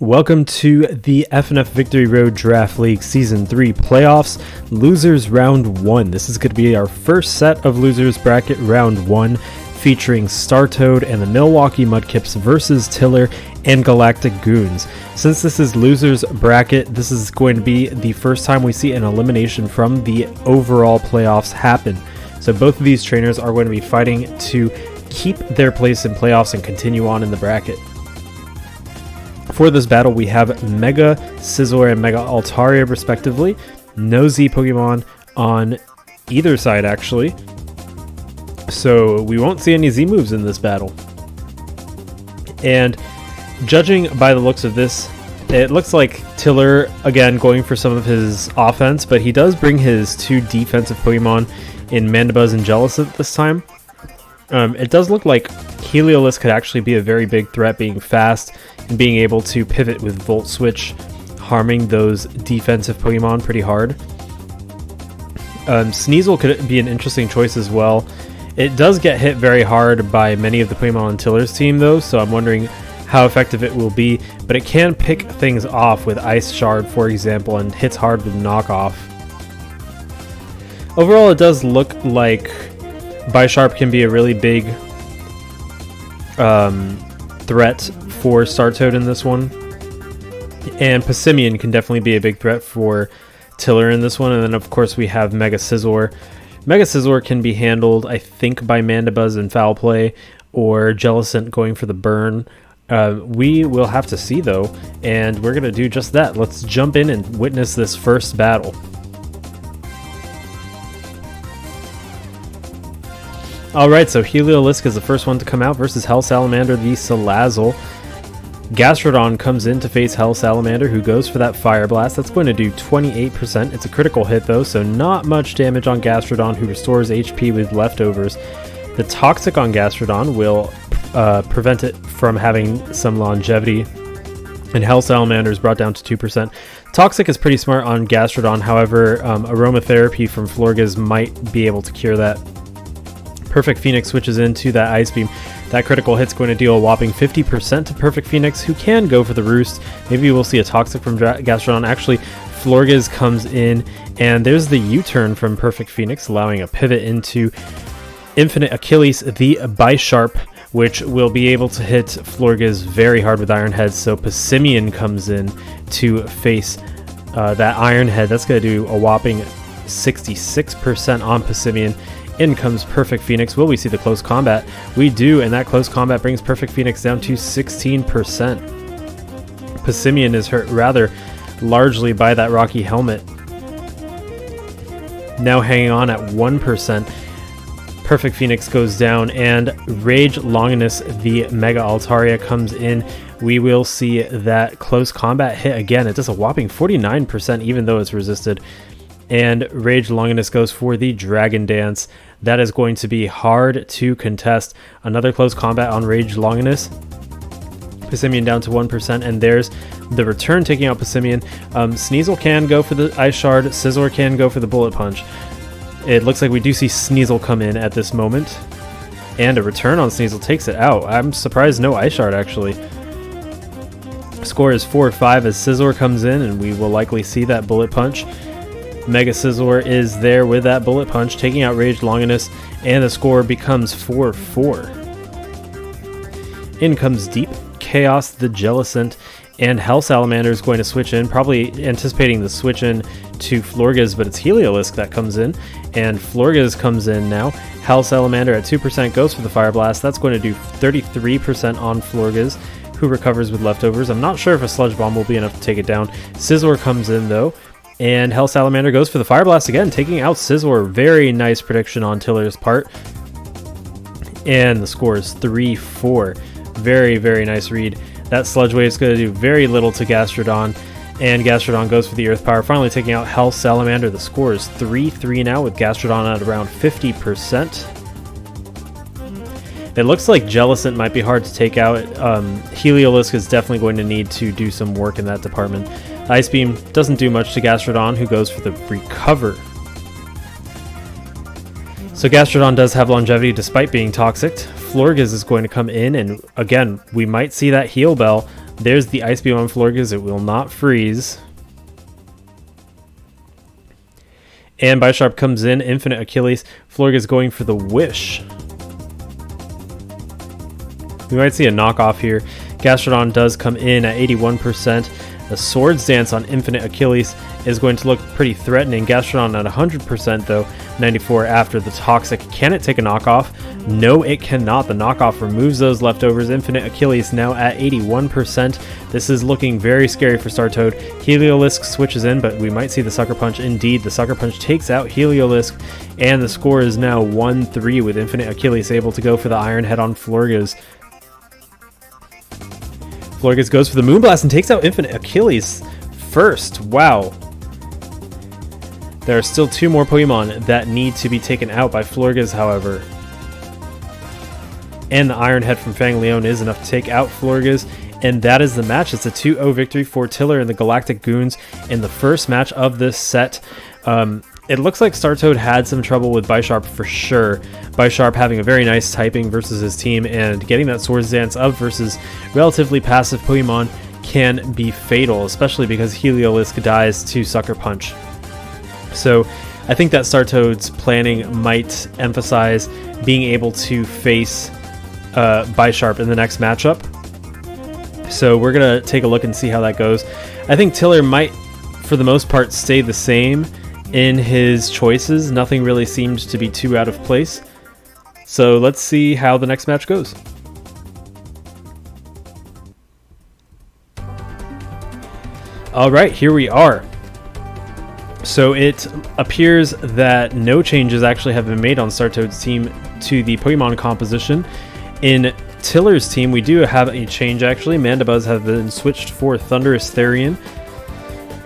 Welcome to the FNF Victory Road Draft League Season 3 Playoffs, Losers Round 1. This is going to be our first set of Losers Bracket Round 1, featuring Startoad and the Milwaukee Mudkips versus Tiller and Galactic Goons. Since this is Losers Bracket, this is going to be the first time we see an elimination from the overall playoffs happen. So both of these trainers are going to be fighting to keep their place in playoffs and continue on in the bracket. For this battle, we have Mega Scizor and Mega Altaria, respectively. No Z Pokemon on either side, actually. So we won't see any Z moves in this battle. And judging by the looks of this, it looks like Tiller, again, going for some of his offense, but he does bring his two defensive Pokemon in Mandibuzz and Jellicent this time. It does look like Heliolisk could actually be a very big threat, being fast and being able to pivot with Volt Switch, harming those defensive Pokemon pretty hard. Sneasel could be an interesting choice as well. It does get hit very hard by many of the Pokemon on Tiller's team though, so I'm wondering how effective it will be, but it can pick things off with Ice Shard, for example, and hits hard with Knockoff. Overall, it does look like Bisharp can be a really big threat for Startoad in this one, and Passimian can definitely be a big threat for Tiller in this one. And then of course we have Mega Scizor. Mega Scizor can be handled, I think, by Mandibuzz and Foul Play, or Jellicent going for the burn. We will have to see though, and we're gonna do just that. Let's jump in and witness this first battle. Alright, so Heliolisk is the first one to come out versus Hell Salamander, the Salazzle. Gastrodon comes in to face Hell Salamander, who goes for that Fire Blast. That's going to do 28%. It's a critical hit though, so not much damage on Gastrodon, who restores HP with leftovers. The Toxic on Gastrodon will prevent it from having some longevity, and Hell Salamander is brought down to 2%. Toxic is pretty smart on Gastrodon, however, Aromatherapy from Florges might be able to cure that. Perfect Phoenix switches into that Ice Beam. That critical hit's going to deal a whopping 50% to Perfect Phoenix, who can go for the Roost. Maybe we'll see a Toxic from Gastrodon. Actually, Florges comes in, and there's the U-turn from Perfect Phoenix, allowing a pivot into Infinite Achilles, the Bisharp, which will be able to hit Florges very hard with Iron Head. So Passimian comes in to face that Iron Head. That's going to do a whopping 66% on Passimian. In comes Perfect Phoenix. Will we see the close combat? We do, and that close combat brings Perfect Phoenix down to 16%. Passimian is hurt rather largely by that Rocky Helmet. Now hanging on at 1%. Perfect Phoenix goes down, and Rage Longinus, the Mega Altaria, comes in. We will see that close combat hit again. It does a whopping 49%, even though it's resisted. And Rage Longinus goes for the Dragon Dance. That is going to be hard to contest. Another close combat on Rage Longinus. Passimian down to 1%, and there's the return taking out Passimian. Sneasel can go for the Ice Shard. Scizor can go for the Bullet Punch. It looks like we do see Sneasel come in at this moment, and a return on Sneasel takes it out. I'm surprised no Ice Shard, actually. Score is 4-5 as Scizor comes in, and we will likely see that Bullet Punch. Mega Scizor is there with that Bullet Punch, taking out Rage Longinus, and the score becomes 4-4. In comes Deep Chaos, the Jellicent, and Hell Salamander is going to switch in, probably anticipating the switch in to Florges, but it's Heliolisk that comes in, and Florges comes in now. Hell Salamander at 2% goes for the Fire Blast. That's going to do 33% on Florges, who recovers with leftovers. I'm not sure if a Sludge Bomb will be enough to take it down. Scizor comes in though, and Hell Salamander goes for the Fire Blast again, taking out Scizor. Very nice prediction on Tiller's part. And the score is 3-4. Very, very nice read. That Sludge Wave is going to do very little to Gastrodon, and Gastrodon goes for the Earth Power, finally taking out Hell Salamander. The score is 3-3 now, with Gastrodon at around 50%. It looks like Jellicent might be hard to take out. Heliolisk is definitely going to need to do some work in that department. Ice Beam doesn't do much to Gastrodon, who goes for the Recover. So Gastrodon does have longevity despite being toxic. Florges is going to come in, and again, we might see that Heal Bell There's the Ice Beam on Florges. It will not freeze. And Bisharp comes in. Infinite Achilles. Florges going for the Wish. We might see a knockoff here. Gastrodon does come in at 81%. The Swords Dance on Infinite Achilles is going to look pretty threatening. Gastrodon at 100% though, 94 after the Toxic. Can it take a knockoff? No, it cannot. The knockoff removes those leftovers. Infinite Achilles now at 81%. This is looking very scary for Startoad. Heliolisk switches in, but we might see the Sucker Punch. Indeed, the Sucker Punch takes out Heliolisk, and the score is now 1-3 with Infinite Achilles able to go for the Iron Head on Florges. Florges goes for the Moonblast and takes out Infinite Achilles first. Wow. There are still 2 more Pokemon that need to be taken out by Florges, however. And the Iron Head from Fangleon is enough to take out Florges. And that is the match. It's a 2-0 victory for Tiller and the Galactic Goons in the first match of this set. It looks like Startoad had some trouble with Bisharp for sure. Bisharp having a very nice typing versus his team, and getting that Swords Dance up versus relatively passive Pokemon can be fatal, especially because Heliolisk dies to Sucker Punch. So I think that Startoad's planning might emphasize being able to face Bisharp in the next matchup. So we're going to take a look and see how that goes. I think Tiller might, for the most part, stay the same in his choices. Nothing really seems to be too out of place. So let's see how the next match goes. All right, here we are. So it appears that no changes actually have been made on Startoad's team to the Pokemon composition. In Tiller's team, we do have a change actually. Mandibuzz have been switched for Thunderous Therian,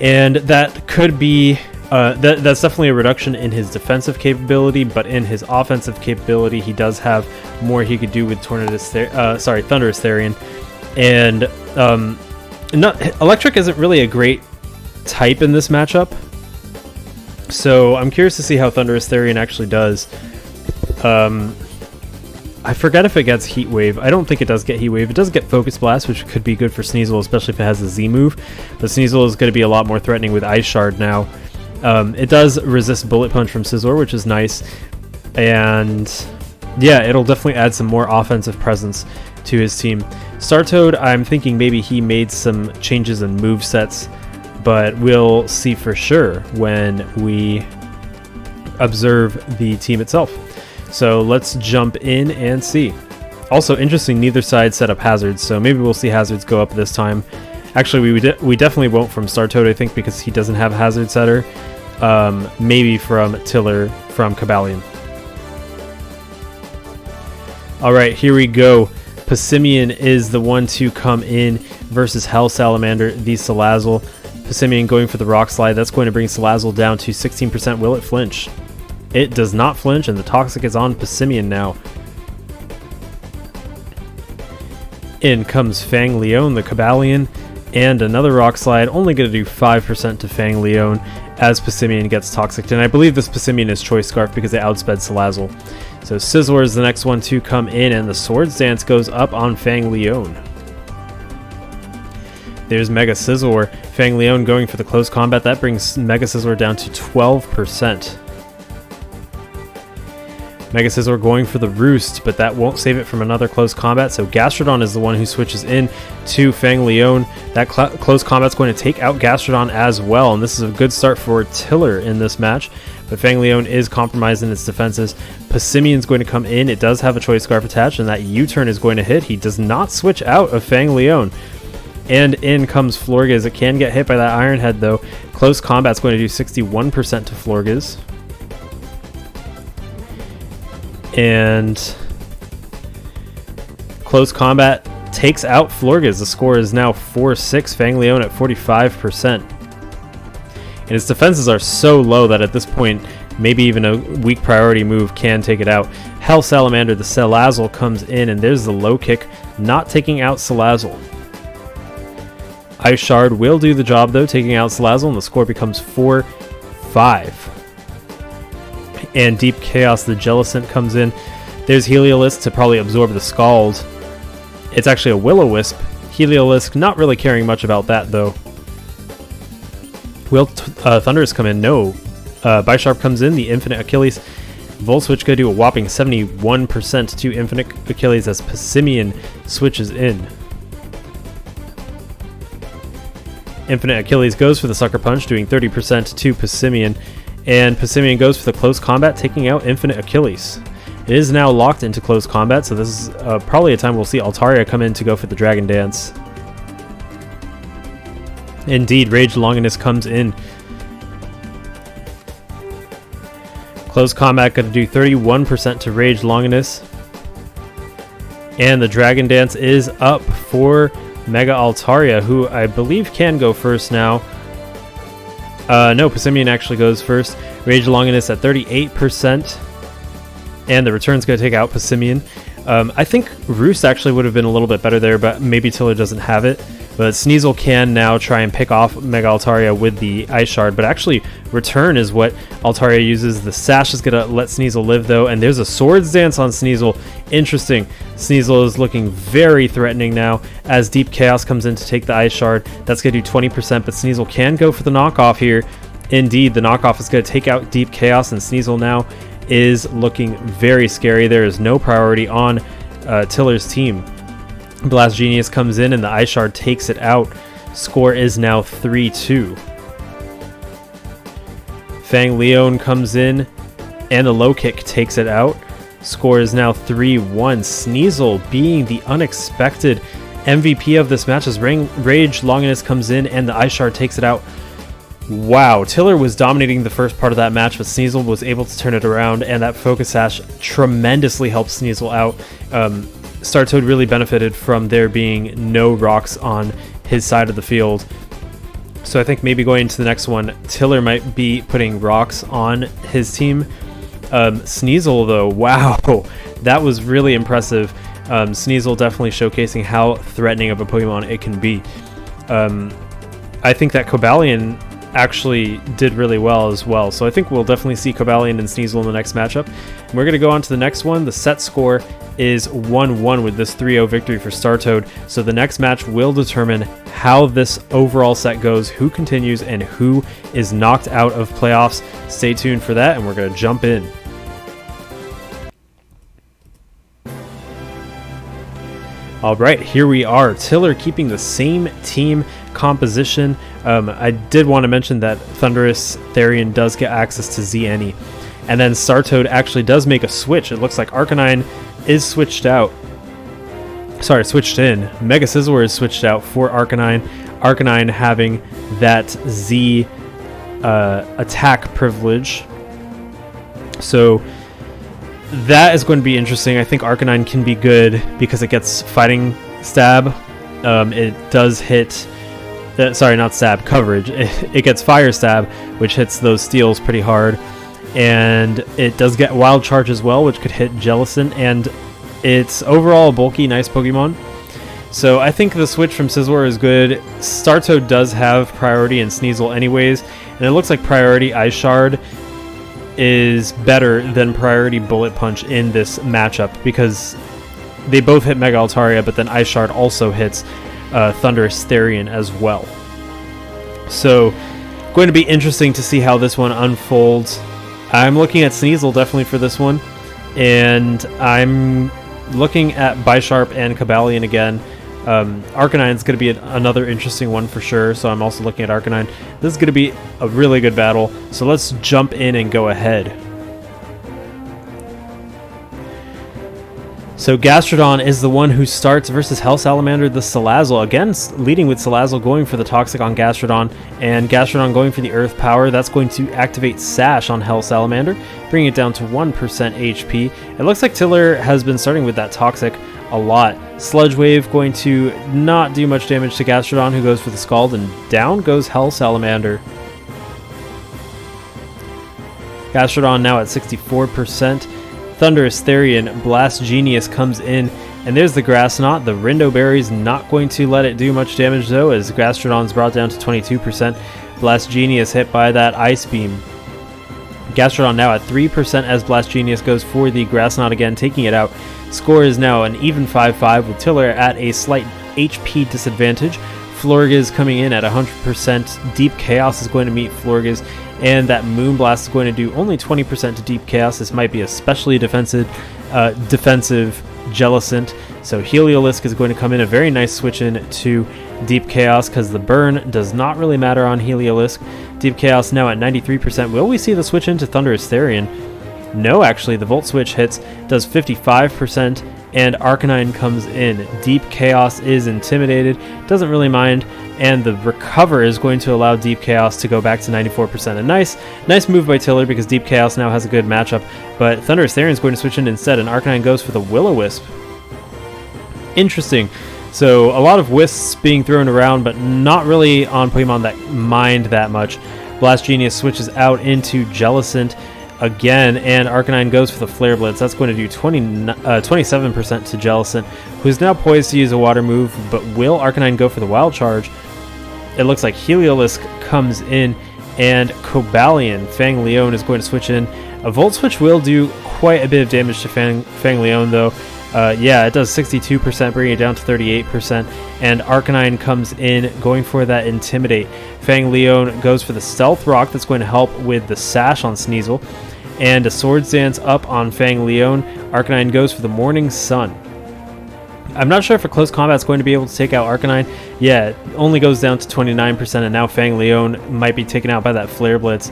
and that could be that's definitely a reduction in his defensive capability, but in his offensive capability, he does have more he could do with Thunderous Therian. And Electric isn't really a great type in this matchup, so I'm curious to see how Thunderous Therian actually does. I forget if it gets Heat Wave. I don't think it does get Heat Wave. It does get Focus Blast, which could be good for Sneasel, especially if it has a Z move. But Sneasel is going to be a lot more threatening with Ice Shard now. It does resist Bullet Punch from Scizor, which is nice. And yeah, it'll definitely add some more offensive presence to his team. Startoad, I'm thinking maybe he made some changes in move sets, but we'll see for sure when we observe the team itself. So let's jump in and see. Also interesting, neither side set up hazards, so maybe we'll see hazards go up this time. Actually, we definitely won't from Startoad, I think, because he doesn't have a hazard setter. Maybe from Tiller from Cobalion. Alright, here we go. Passimian is the one to come in versus Hell Salamander, the Salazzle. Passimian going for the Rock Slide. That's going to bring Salazzle down to 16%. Will it flinch? It does not flinch, and the Toxic is on Passimian now. In comes Fangleon, the Cobalion, and another Rock Slide, only going to do 5% to Fangleon as Passimian gets Toxic. And I believe this Passimian is Choice Scarf because it outsped Salazzle. So Scizor is the next one to come in, and the Swords Dance goes up on Fangleon. There's Mega Scizor. Fangleon going for the close combat. That brings Mega Scizor down to 12%. Mega Scizor going for the Roost, but that won't save it from another close combat, so Gastrodon is the one who switches in to Fangleon. That close combat's going to take out Gastrodon as well, and this is a good start for Tiller in this match, but Fangleon is compromised in its defenses. Passimian's going to come in. It does have a Choice Scarf attached, and that U-turn is going to hit. He does not switch out of Fangleon. And in comes Florges. It can get hit by that Iron Head, though. Close combat's going to do 61% to Florges. And close combat takes out Florges. The score is now 4-6. Fangleon at 45%. And his defenses are so low that at this point, maybe even a weak priority move can take it out. Hell Salamander, the Salazzle, comes in, and there's the low kick, not taking out Salazzle. Ice Shard will do the job, though, taking out Salazzle, and the score becomes 4-5. And Deep Chaos, the Jellicent, comes in. There's Heliolisk to probably absorb the Scald. It's actually a Will-O-Wisp Heliolisk not really caring much about that though. Will Thunderous come in? No. Bisharp comes in, the Infinite Achilles. Volt Switch going to do a whopping 71% to Infinite Achilles as Passimian switches in. Infinite Achilles goes for the Sucker Punch, doing 30% to Passimian. And Passimian goes for the Close Combat, taking out Infinite Achilles. It is now locked into Close Combat, so this is probably a time we'll see Altaria come in to go for the Dragon Dance. Indeed, Rage Longinus comes in. Close Combat going to do 31% to Rage Longinus. And the Dragon Dance is up for Mega Altaria, who I believe can go first now. No, Passimian actually goes first. Rage Longinus at 38%. And the return's going to take out Passimian. I think Roost actually would have been a little bit better there, but maybe Tiller doesn't have it. But Sneasel can now try and pick off Mega Altaria with the Ice Shard, but actually Return is what Altaria uses. The Sash is going to let Sneasel live though, and there's a Swords Dance on Sneasel. Interesting. Sneasel is looking very threatening now as Deep Chaos comes in to take the Ice Shard. That's going to do 20%, but Sneasel can go for the knockoff here. Indeed, the knockoff is going to take out Deep Chaos, and Sneasel now is looking very scary. There is no priority on Tiller's team. Blast Genius comes in and the Ice Shard takes it out. Score is now 3-2. Fang Leon comes in and the Low Kick takes it out. Score is now 3-1. Sneasel being the unexpected MVP of this match as Rage Longinus comes in and the Ice Shard takes it out. Wow, Tiller was dominating the first part of that match, but Sneasel was able to turn it around, and that Focus Sash tremendously helped Sneasel out. Startoad really benefited from there being no rocks on his side of the field. So I think maybe going into the next one, Tiller might be putting rocks on his team. Sneasel though, wow, that was really impressive. Sneasel definitely showcasing how threatening of a Pokemon it can be. I think that Cobalion actually did really well as well. So I think we'll definitely see Cobalion and Sneasel in the next matchup. And we're going to go on to the next one. The set score is 1-1 with this 3-0 victory for Startoad. So the next match will determine how this overall set goes, who continues, and who is knocked out of playoffs. Stay tuned for that, and we're going to jump in. All right, here we are. Tiller keeping the same team composition. I did want to mention that Thundurus Therian does get access to Zany. And then Startoad actually does make a switch. It looks like Arcanine is switched out. Sorry, switched in. Mega Scizor is switched out for Arcanine. Arcanine having that Z attack privilege. So that is going to be interesting. I think Arcanine can be good because it gets Fighting Stab. It does hit... sorry, not Stab, coverage. It gets Fire Stab, which hits those steals pretty hard. And it does get Wild Charge as well, which could hit Jellicent. And it's overall a bulky, nice Pokemon. So I think the switch from Scizor is good. Startoad does have priority in Sneasel anyways. And it looks like priority Ice Shard is better than priority Bullet Punch in this matchup because they both hit Mega Altaria, but then Ice Shard also hits Thundurus Therian as well. So going to be interesting to see how this one unfolds. I'm looking at Sneasel definitely for this one, and I'm looking at Bisharp and Cobalion again. Arcanine is going to be another interesting one for sure, so I'm also looking at Arcanine. This is going to be a really good battle, so let's jump in and go ahead. So Gastrodon is the one who starts versus Hell Salamander the Salazzle. Again, leading with Salazzle going for the Toxic on Gastrodon, and Gastrodon going for the Earth Power. That's going to activate Sash on Hell Salamander, bring it down to 1% HP. It looks like Tiller has been starting with that Toxic a lot. Sludge Wave going to not do much damage to Gastrodon, who goes for the Scald, and down goes Hell Salamander. Gastrodon now at 64%. Thundurus Therian, Blast Genius comes in, and there's the Grass Knot. The Rindo Berry's not going to let it do much damage though, as Gastrodon's brought down to 22%. Blast Genius hit by that Ice Beam. Gastrodon now at 3% as Blast Genius goes for the Grass Knot again, taking it out. Score is now an even 5-5 with Tiller at a slight HP disadvantage. Florges coming in at 100%. Deep Chaos is going to meet Florges, and that Moonblast is going to do only 20% to Deep Chaos. This might be especially defensive Jellicent. So Heliolisk is going to come in, a very nice switch in to Deep Chaos because the burn does not really matter on Heliolisk. Deep Chaos now at 93%. Will we see the switch into Thunderous Therian? No, actually, the Volt Switch hits, does 55%, and Arcanine comes in. Deep Chaos is intimidated, doesn't really mind, and the Recover is going to allow Deep Chaos to go back to 94%. A nice move by Tiller because Deep Chaos now has a good matchup, but Thunderous Therian is going to switch in instead, and Arcanine goes for the Will-O-Wisp. Interesting. So a lot of Wisps being thrown around, but not really on Pokemon that mind that much. Blast Genius switches out into Jellicent again, and Arcanine goes for the Flare Blitz. That's going to do 27% to Jellicent, who's now poised to use a water move, but will Arcanine go for the Wild Charge? It looks like Heliolisk comes in, and Cobalion, Fangleon, is going to switch in. A Volt Switch will do quite a bit of damage to Fangleon, though. Yeah, it does 62%, bringing it down to 38%, and Arcanine comes in, going for that Intimidate. Fangleon goes for the Stealth Rock, that's going to help with the Sash on Sneasel, and a Swords Dance up on Fangleon. Arcanine goes for the Morning Sun. I'm not sure if a close combat is going to be able to take out Arcanine. Yeah, it only goes down to 29%, and now Fangleon might be taken out by that Flare Blitz.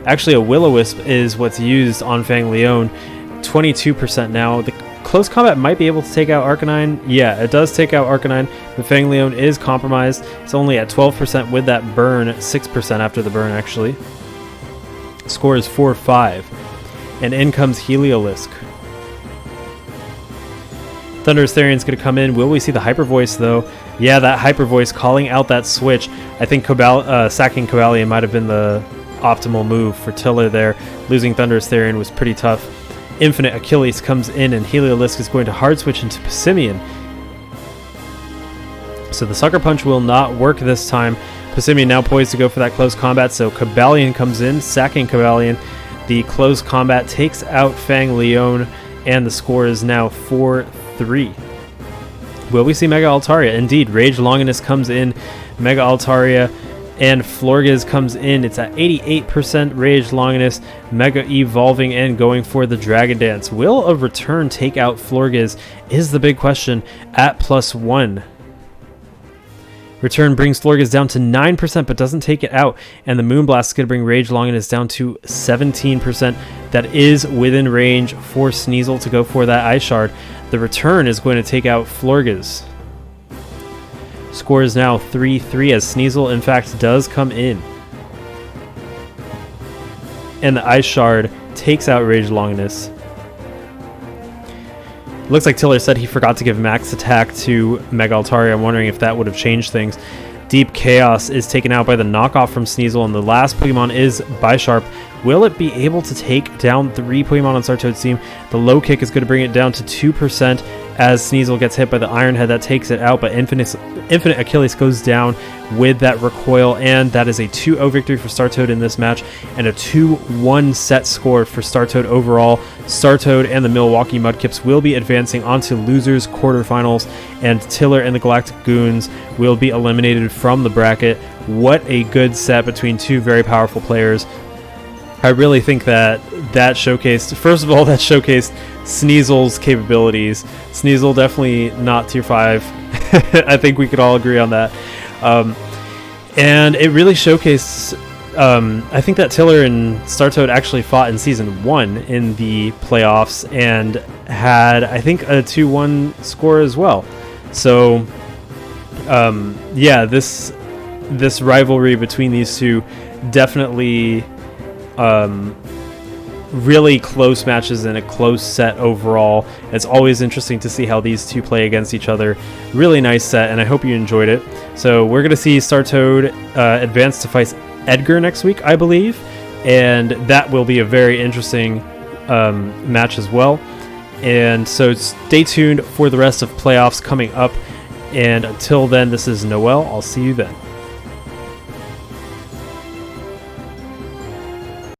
Actually, a Will-O-Wisp is what's used on Fangleon, 22% now. The close combat might be able to take out Arcanine. Yeah, it does take out Arcanine, but Fangleon is compromised. It's only at 12% with that burn, 6% after the burn, actually. Score is 4-5, and in comes Heliolisk. Thunderous Therian's going to come in. Will we see the Hyper Voice, though? Yeah, that Hyper Voice calling out that switch. I think sacking Cobalion might have been the optimal move for Tiller there. Losing Thunderous Therian was pretty tough. Infinite Achilles comes in, and Heliolisk is going to hard switch into Passimian. So the Sucker Punch will not work this time. Passimian now poised to go for that close combat, so Cobalion comes in, sacking Cobalion. The close combat takes out Fangleon, and the score is now 4-3. Will we see Mega Altaria? Indeed, Rage Longinus comes in, Mega Altaria, and Florges comes in. It's at 88% Rage Longinus, Mega Evolving and going for the Dragon Dance. Will a return take out Florges is the big question at +1. Return brings Florges down to 9%, but doesn't take it out, and the Moonblast is going to bring Rage Longinus down to 17%. That is within range for Sneasel to go for that Ice Shard. The return is going to take out Florges. Score is now 3-3 as Sneasel, in fact, does come in. And the Ice Shard takes out Rage Longinus. Looks like Tiller said he forgot to give Max Attack to Mega Altaria. I'm wondering if that would have changed things. Deep Chaos is taken out by the knockoff from Sneasel, and the last Pokemon is Bisharp. Will it be able to take down 3 Pokemon on Startoad's team? The low kick is going to bring it down to 2% as Sneasel gets hit by the Iron Head. That takes it out, but Infinite Achilles goes down with that recoil, and that is a 2-0 victory for Startoad in this match, and a 2-1 set score for Startoad overall. Startoad and the Milwaukee Mudkips will be advancing onto losers quarterfinals, and Tiller and the Galactic Goons will be eliminated from the bracket. What a good set between two very powerful players. I really think that showcased, first of all, that showcased Sneasel's capabilities. Sneasel definitely not tier 5. I think we could all agree on that. And it really showcased, I think that Tiller and Startoad actually fought in Season 1 in the playoffs and had, I think, a 2-1 score as well. So, yeah, this rivalry between these two definitely really close matches and a close set overall. It's always interesting to see how these two play against each other. Really nice set, and I hope you enjoyed it. So we're going to see Startoad advance to fight Edgar next week, I believe, and that will be a very interesting match as well. And so stay tuned for the rest of playoffs coming up, and until then, this is Noel. I'll see you then.